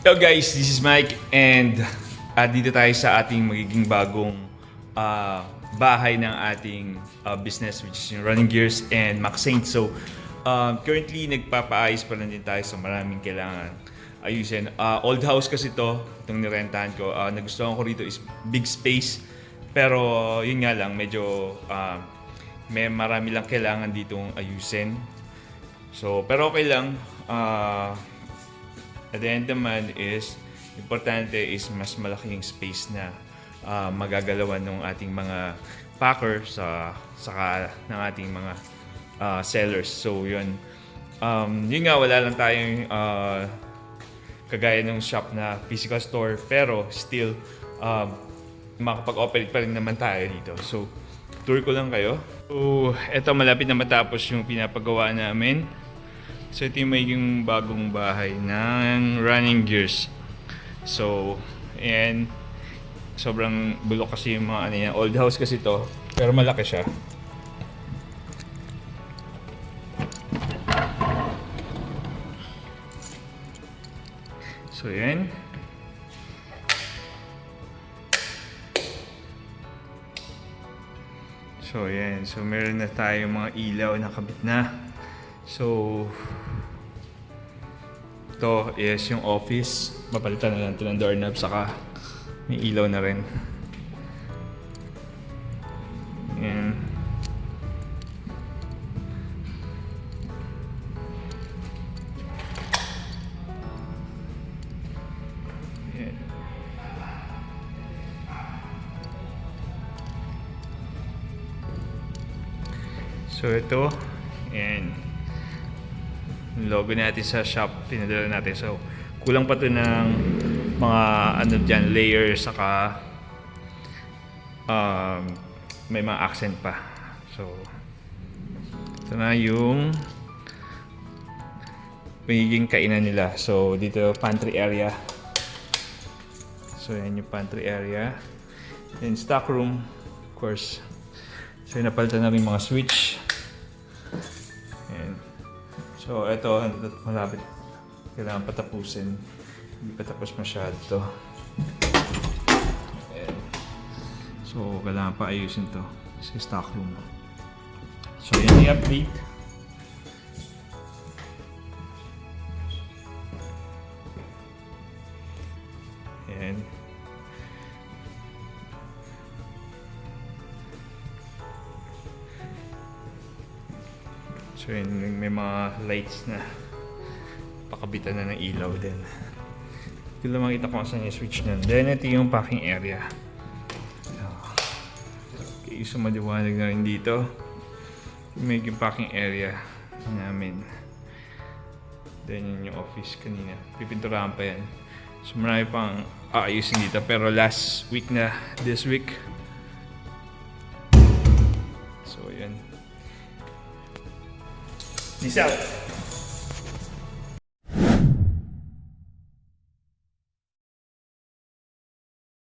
Hello guys, this is Mike and dito tayo sa ating magiging bagong bahay ng ating business, which is yung Running Gears and Max Saint. So currently nagpapaayos pa lang din tayo sa maraming kailangan ayusin. Old house kasi itong nirentahan ko. Nagustuhan ko rito is big space, pero yun nga lang, medyo may marami lang kailangan ditong ayusin. So pero okay lang. At the end naman is, importante is mas malaking space na magagalawan ng ating mga packer saka ng ating mga sellers. So yun. Yun nga, wala lang tayong kagaya ng shop na physical store, pero still makapag-operate pa rin naman tayo dito. So tour ko lang kayo. So eto, malapit na matapos yung pinapagawa namin. So ito yung magiging bagong bahay ng Running Gears. So, and sobrang bulok kasi yung mga ano yan. Old house kasi to, pero malaki siya. So yan. So yan. So meron na tayong mga ilaw na kabit na. So, ito is yung office. Papalitan na lang ito ng doorknob, saka may ilaw na rin. Ayan. Ayan. So, ito. Ayan. Logo natin sa shop, pinadala natin. So, kulang pa to ng mga ano dyan, layers, saka may mga accent pa. So, ito na yung magiging kainan nila. So, dito pantry area. So, yan yung pantry area. Then, stock room, of course. So, napalitan na rin mga switch. So, ito, malapit. Kailangan patapusin. Hindi pa tapos masyado to. Ayan. So, kailangan pa ayusin to sa stock room. So, yan yung update. Ayan. So yun, may mga lights na pakabitan na ng ilaw din. Hindi lang makita kung saan yung switch nun. Then ito yung parking area. Okay, so maliwanag na rin dito. May yung parking area namin. Then yun yung office kanina. Pipinturahan pa yan. So marami pang aayusin dito. Pero last week na, this week. So yun. Peace out.